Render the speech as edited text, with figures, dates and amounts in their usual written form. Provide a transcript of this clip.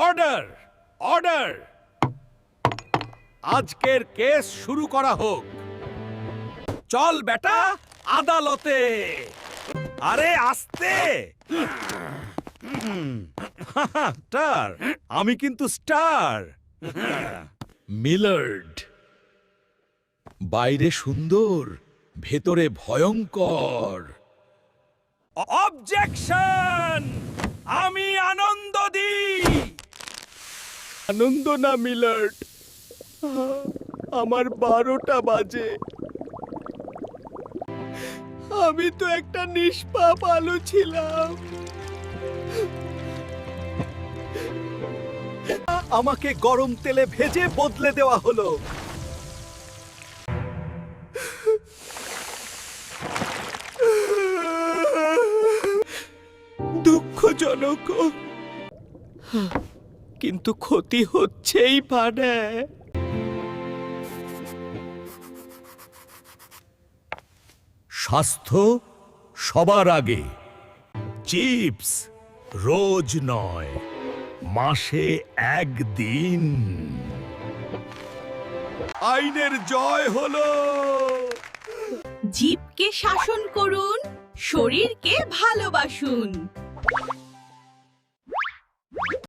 Order order, আজকের case শুরু করা হোক। চল বেটা আদালতে। আরে আস্তে। স্টার, আমি কিন্তু স্টার। মিলার্ড বাইরে সুন্দর, ভেতরে ভয়ঙ্কর। অবজেকশন, আমি আনন্দ দিই। আনন্দ না মিলার্ড, আমার 12টা বাজে। আমি তো একটা নিষ্পাপ আলু ছিলাম। আমাকে গরম তেলে ভেজে বদলে দেওয়া হলো। দুঃখজনক, কিন্তু ক্ষতি হচ্ছেই পারে। স্বাস্থ্য সবার আগে। চিপস রোজ নয়, মাসে একদিন। আইনের জয় হলো। জীবকে শাসন করুন, শরীরকে ভালোবাসুন।